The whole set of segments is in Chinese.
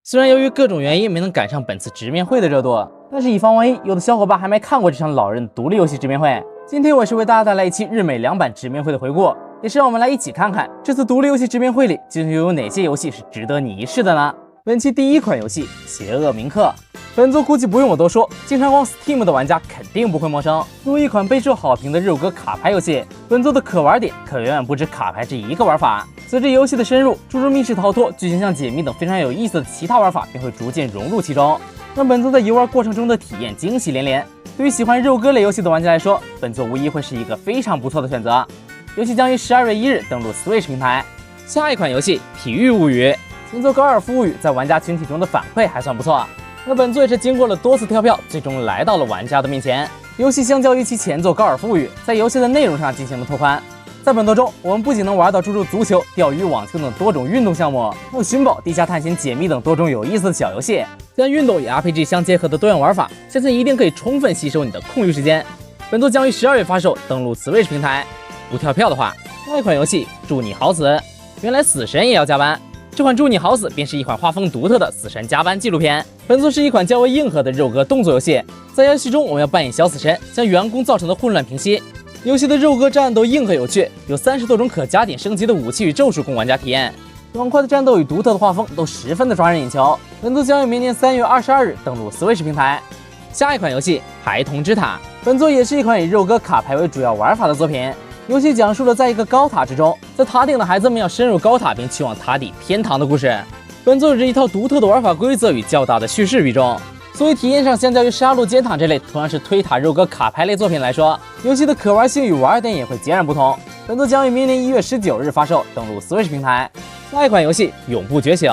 虽然由于各种原因没能赶上本次直面会的热度，但是以防万一，有的小伙伴还没看过这场老人的独立游戏直面会。今天我是为大家带来一期日美两版直面会的回顾，也是让我们来一起看看这次独立游戏直面会里究竟又有哪些游戏是值得你一试的呢？本期第一款游戏《邪恶铭刻》，本作估计不用我多说，经常逛 Steam 的玩家肯定不会陌生。作为一款备受好评的肉鸽卡牌游戏，本作的可玩点可远远不止卡牌这一个玩法。随着游戏的深入，诸如密室逃脱、剧情像解谜等非常有意思的其他玩法便会逐渐融入其中，让本作在游玩过程中的体验惊喜连连。对于喜欢肉鸽类游戏的玩家来说，本作无疑会是一个非常不错的选择。游戏将于12月1日登陆 Switch 平台。下一款游戏《体育物语》，前作《高尔夫物语》在玩家群体中的反馈还算不错，那本作也是经过了多次跳票，最终来到了玩家的面前。游戏相较于其前作《高尔夫物语》，在游戏的内容上进行了拓宽。在本作中，我们不仅能玩到诸如足球、钓鱼、网球等多种运动项目，还有寻宝、地下探险、解谜等多种有意思的小游戏，将运动与 RPG 相结合的多样玩法，相信一定可以充分吸收你的空余时间。本作将于12月发售，登陆 Switch 平台。不跳票的话，下一款游戏《祝你好死》，原来死神也要加班。这款《祝你好死》便是一款画风独特的死神加班纪录片。本作是一款较为硬核的肉鸽动作游戏，在游戏中我们要扮演小死神，将员工造成的混乱平息。游戏的肉鸽战斗硬核有趣，有30多种可加点升级的武器与咒术供玩家体验。爽快的战斗与独特的画风都十分的抓人眼球。本作将于明年3月22日登陆 Switch 平台。下一款游戏《孩童之塔》，本作也是一款以肉鸽卡牌为主要玩法的作品。游戏讲述了在一个高塔之中，在塔顶的孩子们要深入高塔并去往塔底天堂的故事。本作有着一套独特的玩法规则与较大的叙事比重，所以体验上相较于杀戮尖塔这类同样是推塔肉鸽卡牌类作品来说，游戏的可玩性与玩点也会截然不同。本作将于明年1月19日发售，登陆 Switch 平台。下一款游戏《永不觉醒》，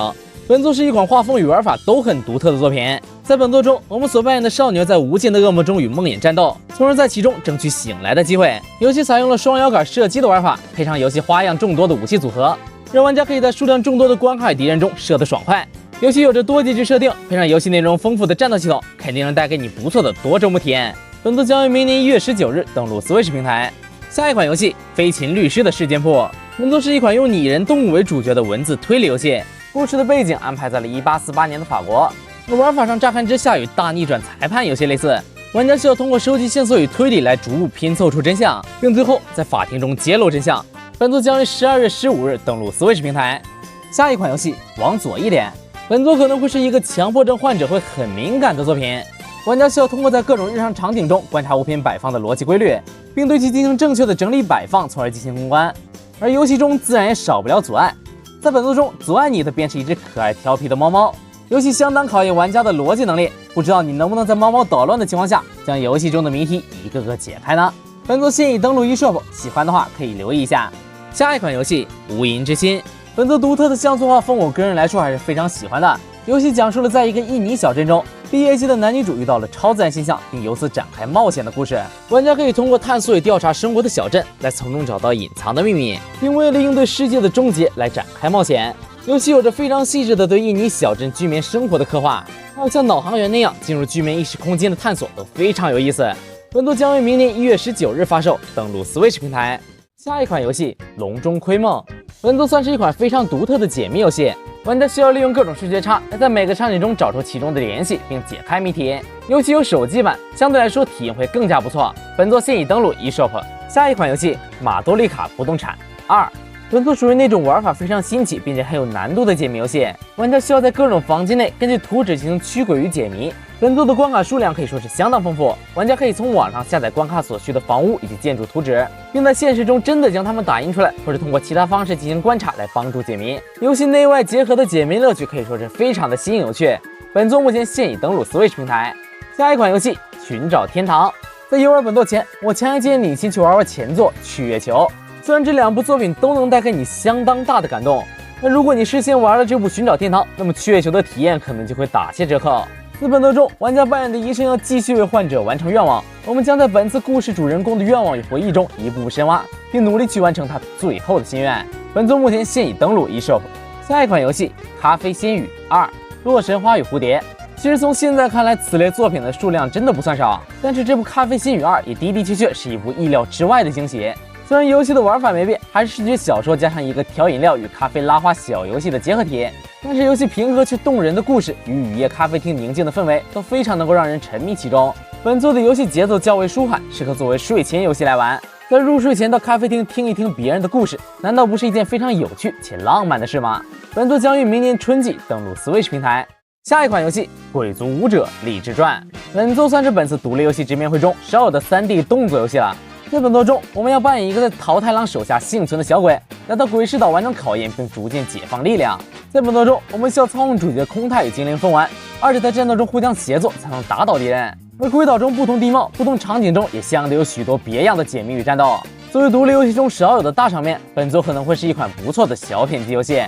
本作是一款画风与玩法都很独特的作品。在本作中，我们所扮演的少女在无尽的噩梦中与梦魇战斗，从而在其中争取醒来的机会。游戏采用了双摇杆射击的玩法，配上游戏花样众多的武器组合，让玩家可以在数量众多的关卡与敌人中射得爽快。游戏有着多机制设定，配上游戏内容丰富的战斗系统，肯定能带给你不错的多周末体验。本作将于明年1月19日登陆 Switch 平台。下一款游戏《飞禽律师的事件簿》，本作是一款用拟人动物为主角的文字推理游戏，故事的背景安排在了1848年的法国。玩法上乍看之下与大逆转裁判有些类似，玩家需要通过收集线索与推理来逐步拼凑出真相，并最后在法庭中揭露真相。本作将于12月15日登陆 Switch 平台。下一款游戏《往左一点》，本作可能会是一个强迫症患者会很敏感的作品，玩家需要通过在各种日常场景中观察物品摆放的逻辑规律，并对其进行正确的整理摆放，从而进行公关。而游戏中自然也少不了阻碍，在本作中阻碍你的便是一只可爱调皮的猫猫。游戏相当考验玩家的逻辑能力，不知道你能不能在猫猫捣乱的情况下，将游戏中的谜题一个个解开呢？本作现已登陆eShop，喜欢的话可以留意一下。下一款游戏《无垠之心》，本作独特的像素画风，我个人来说还是非常喜欢的。游戏讲述了在一个印尼小镇中，毕业季的男女主遇到了超自然现象，并由此展开冒险的故事。玩家可以通过探索与调查生活的小镇，来从中找到隐藏的秘密，并为了应对世界的终结来展开冒险。游戏有着非常细致的对印尼小镇居民生活的刻画，还有像导航员那样进入居民意识空间的探索都非常有意思。本作将于明年1月19日发售，登陆 Switch 平台。下一款游戏《笼中窥梦》，本作算是一款非常独特的解谜游戏，玩家需要利用各种视觉差来在每个场景中找出其中的联系，并解开谜题。尤其有手机版，相对来说体验会更加不错。本作现已登陆eShop。下一款游戏《马多丽卡不动产2》，本作属于那种玩法非常新奇并且很有难度的解谜游戏，玩家需要在各种房间内根据图纸进行驱鬼与解谜。本作的关卡数量可以说是相当丰富，玩家可以从网上下载关卡所需的房屋以及建筑图纸，并在现实中真的将它们打印出来，或者通过其他方式进行观察来帮助解谜。游戏内外结合的解谜乐趣可以说是非常的新颖有趣。本作目前现已登陆 Switch 平台。下一款游戏《寻找天堂》，在游玩本作前，我强烈建议你先去玩玩前作《去月球》。虽然这两部作品都能带给你相当大的感动，但如果你事先玩了这部《寻找天堂》，那么去月球的体验可能就会打些折扣。在本作中，玩家扮演的医生要继续为患者完成愿望，我们将在本次故事主人公的愿望与回忆中一步步深挖，并努力去完成他最后的心愿。本作目前现已登陆eShop。下一款游戏《咖啡仙语2：洛神花与蝴蝶》，其实从现在看来，此类作品的数量真的不算少，但是这部《咖啡仙语2》也的确是一部意料之外的惊喜。虽然游戏的玩法没变，还是视觉小说加上一个调饮料与咖啡拉花小游戏的结合体，但是游戏平和却动人的故事与雨夜咖啡厅宁静的氛围都非常能够让人沉迷其中。本作的游戏节奏较为舒缓，适合作为睡前游戏来玩。在入睡前到咖啡厅听一听别人的故事，难道不是一件非常有趣且浪漫的事吗？本作将于明年春季登陆 Switch 平台。下一款游戏《贵族武者励志传》，本作算是本次独立游戏直面会中少有的3D 动作游戏了。在本作中，我们要扮演一个在桃太郎手下幸存的小鬼，来到鬼市岛完成考验，并逐渐解放力量。在本作中，我们需要操控主角空太与精灵风丸，而且在战斗中互相协作，才能打倒敌人。而鬼岛中不同地貌、不同场景中，也相对有许多别样的解谜与战斗。作为独立游戏中少有的大场面，本作可能会是一款不错的小品级游戏。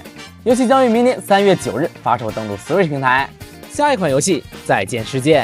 游戏将于明年3月9日发售登陆 Switch 平台。下一款游戏《再见世界》。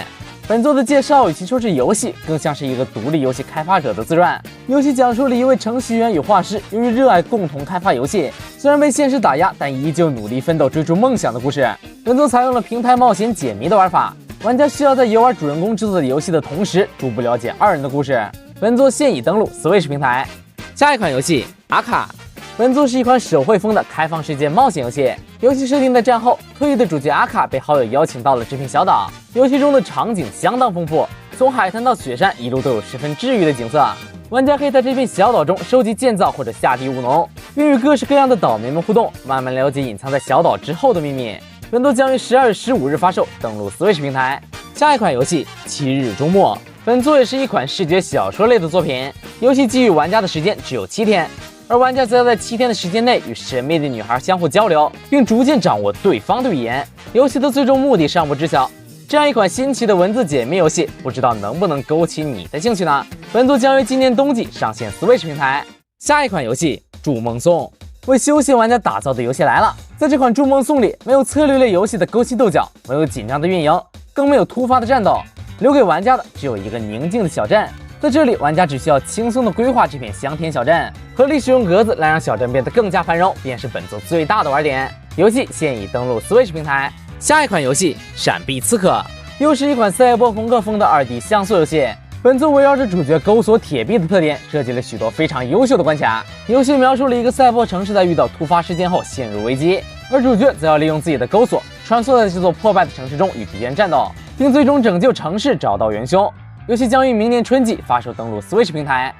本作的介绍与其说是游戏，更像是一个独立游戏开发者的自传。游戏讲述了一位程序员与画师由于热爱共同开发游戏，虽然被现实打压，但依旧努力奋斗追逐梦想的故事。本作采用了平台冒险解谜的玩法，玩家需要在游玩主人公制作的游戏的同时，逐步了解2人的故事。本作现已登陆 Switch 平台。下一款游戏《阿卡》。本作是一款手绘风的开放世界冒险游戏。游戏设定在战后，退役的主角阿卡被好友邀请到了这片小岛。游戏中的场景相当丰富，从海滩到雪山，一路都有十分治愈的景色。玩家可以在这片小岛中收集建造或者下地务农，并与各式各样的岛民们互动，慢慢了解隐藏在小岛之后的秘密。本作将于12月15日发售，登陆 Switch 平台。下一款游戏《7日周末》。本作也是一款视觉小说类的作品，游戏给予玩家的时间只有7天。而玩家则要在7天的时间内与神秘的女孩相互交流，并逐渐掌握对方的语言。游戏的最终目的尚不知晓。这样一款新奇的文字解密游戏，不知道能不能勾起你的兴趣呢？本作将于今年冬季上线 Switch 平台。下一款游戏《筑梦颂》，为休闲玩家打造的游戏来了。在这款《筑梦颂》里，没有策略类游戏的勾心斗角，没有紧张的运营，更没有突发的战斗，留给玩家的只有一个宁静的小镇。在这里，玩家只需要轻松地规划这片香甜小镇，合理使用格子来让小镇变得更加繁荣，便是本作最大的玩点。游戏现已登陆 Switch 平台。下一款游戏《闪避刺客》，又是一款赛博朋克风的2D 像素游戏。本作围绕着主角钩索铁臂的特点，设计了许多非常优秀的关卡。游戏描述了一个赛博城市在遇到突发事件后陷入危机，而主角则要利用自己的钩索，穿梭在这座破败的城市中与敌人战斗，并最终拯救城市，找到元凶。游戏将于明年春季发售登陆 Switch 平台。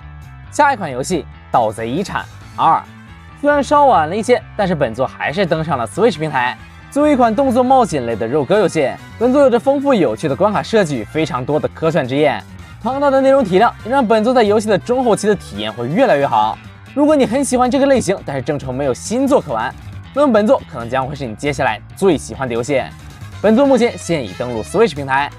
下一款游戏《盗贼遗产2》，虽然稍晚了一些，但是本作还是登上了 Switch 平台。作为一款动作冒险类的肉鸽游戏，本作有着丰富有趣的关卡设计与非常多的可选职业，庞大的内容体量也让本作在游戏的中后期的体验会越来越好。如果你很喜欢这个类型，但是正愁没有新作可玩，那么本作可能将会是你接下来最喜欢的游戏。本作目前现已登陆 Switch 平台。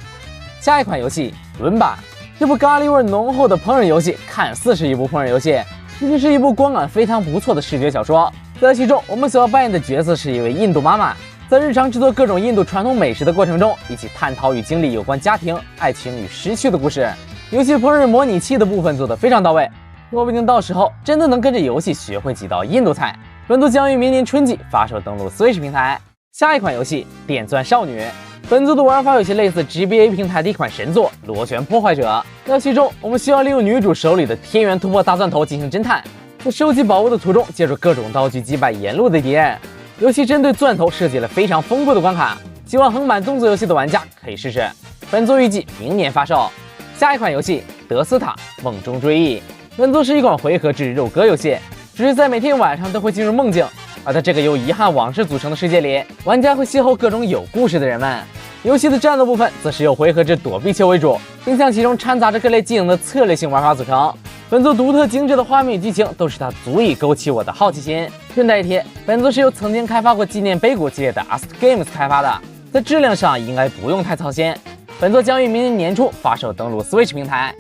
下一款游戏《伦巴》，这部咖喱味浓厚的烹饪游戏看似是一部烹饪游戏，其实是一部观感非常不错的视觉小说。在其中，我们所要扮演的角色是一位印度妈妈，在日常制作各种印度传统美食的过程中，一起探讨与经历有关家庭、爱情与失去的故事。游戏烹饪模拟器的部分做得非常到位，说不定到时候真的能跟着游戏学会几道印度菜。本作将于明年春季发售登陆 Switch 平台。下一款游戏《电钻少女》。本作的玩法有些类似 GBA 平台的一款神作《螺旋破坏者》。在其中，我们需要利用女主手里的天元突破大钻头进行侦探，在收集宝物的途中，借助各种道具击败沿路的敌人。游戏针对钻头设计了非常丰富的关卡，希望横版动作游戏的玩家可以试试。本作预计明年发售。下一款游戏《德斯塔：梦中追忆》。本作是一款回合制肉鸽游戏，只是在每天晚上都会进入梦境。而在这个由遗憾往事组成的世界里，玩家会邂逅各种有故事的人们。游戏的战斗部分则是由回合制躲避球为主，并向其中掺杂着各类技能的策略性玩法组成。本作独特精致的画面与剧情都使它足以勾起我的好奇心。顺带一提，本作是由曾经开发过纪念碑谷系列的 Ast Games 开发的，在质量上应该不用太操心。本作将于明年年初发售登陆 Switch 平台。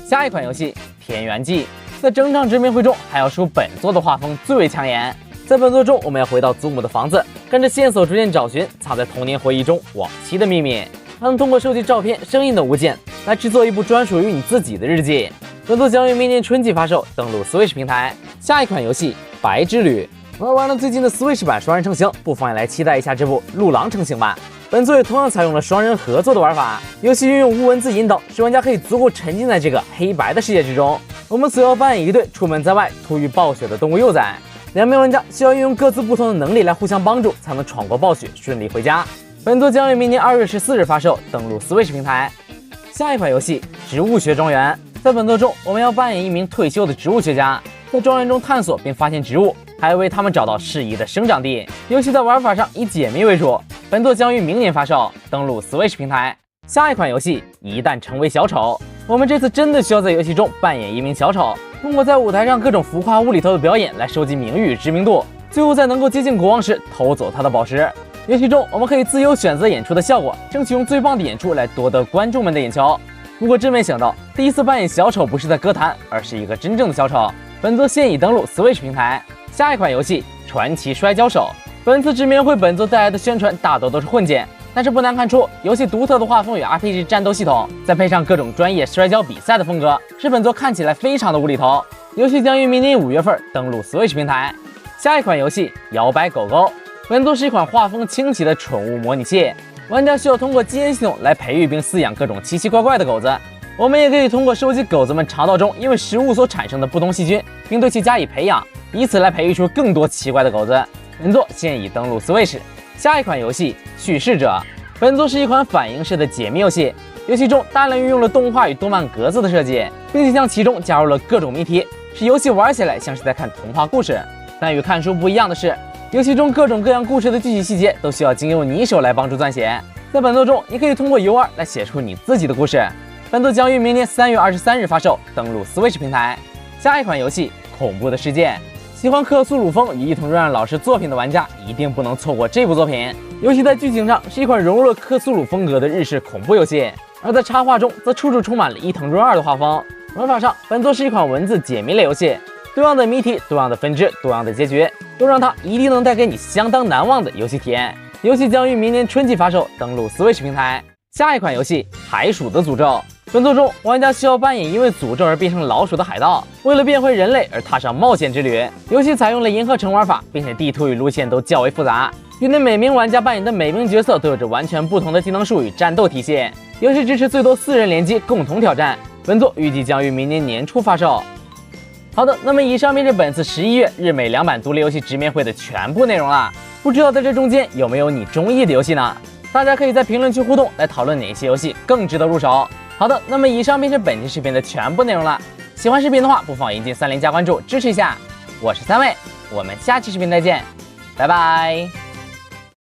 下一款游戏《田园记》，在整场直面会中还要数本作的画风最为抢眼。在本作中，我们要回到祖母的房子，跟着线索逐渐找寻藏在童年回忆中往期的秘密，还能通过收集照片、声音等物件来制作一部专属于你自己的日记。本作将于明年春季发售，登陆 Switch 平台。下一款游戏《白之旅》，玩完了最近的 Switch 版双人成行，不妨也来期待一下这部陆狼成行版。本作也同样采用了双人合作的玩法，游戏运用无文字引导，使玩家可以足够沉浸在这个黑白的世界之中。我们所要扮演一对出门在外突遇暴雪的动物幼崽，两名玩家需要运用各自不同的能力来互相帮助，才能闯过暴雪，顺利回家。本作将于明年2月14日发售，登陆 Switch 平台。下一款游戏《植物学庄园》。在本作中，我们要扮演一名退休的植物学家，在庄园中探索并发现植物，还为他们找到适宜的生长地。游戏的玩法上以解谜为主。本作将于明年发售，登陆 Switch 平台。下一款游戏《一旦成为小丑》，我们这次真的需要在游戏中扮演一名小丑，通过在舞台上各种浮夸无厘头的表演来收集名誉与知名度，最后在能够接近国王时偷走他的宝石。游戏中我们可以自由选择演出的效果，争取用最棒的演出来夺得观众们的眼球。不过真没想到，第一次扮演小丑不是在歌坛，而是一个真正的小丑。本作现已登陆 Switch 平台。下一款游戏《传奇摔跤手》，本次直面会本作带来的宣传大多都是混剪，但是不难看出，游戏独特的画风与 RPG 战斗系统，再配上各种专业摔跤比赛的风格，使本作看起来非常的无厘头。游戏将于明年5月份登陆 Switch 平台。下一款游戏《摇摆狗狗》，本作是一款画风清奇的宠物模拟器。玩家需要通过基因系统来培育并饲养各种奇奇怪怪的狗子，我们也可以通过收集狗子们肠道中因为食物所产生的不同细菌，并对其加以培养，以此来培育出更多奇怪的狗子。本作现已登陆 Switch。下一款游戏《叙事者》，本作是一款反应式的解谜游戏，游戏中大量运用了动画与动漫格子的设计，并且将其中加入了各种谜题，使游戏玩起来像是在看童话故事。但与看书不一样的是，游戏中各种各样故事的具体细节都需要经由你手来帮助撰写。在本作中，你可以通过游玩来写出你自己的故事。本作将于明年3月23日发售，登陆 Switch 平台。下一款游戏《恐怖的世界》，喜欢克苏鲁风与伊藤润二老师作品的玩家一定不能错过这部作品。游戏在剧情上是一款融入了克苏鲁风格的日式恐怖游戏，而在插画中则处处充满了伊藤润二的画风。玩法上，本作是一款文字解谜类游戏，多样的谜题、多样的分支、多样的结局，都让它一定能带给你相当难忘的游戏体验。游戏将于明年春季发售，登陆 Switch 平台。下一款游戏《海鼠的诅咒》，本作中玩家需要扮演因为诅咒而变成老鼠的海盗，为了变回人类而踏上冒险之旅。游戏采用了银河城玩法，并且地图与路线都较为复杂，因为每名玩家扮演的每名角色都有着完全不同的技能树与战斗体系。游戏支持最多4人联机共同挑战。本作预计将于明年年初发售。好的，那么以上便是本次11月日美两版独立游戏直面会的全部内容了。不知道在这中间有没有你中意的游戏呢？大家可以在评论区互动来讨论哪些游戏更值得入手。好的，那么以上便是本期视频的全部内容了。喜欢视频的话，不妨一键3连加关注支持一下。我是三位，我们下期视频再见，拜拜。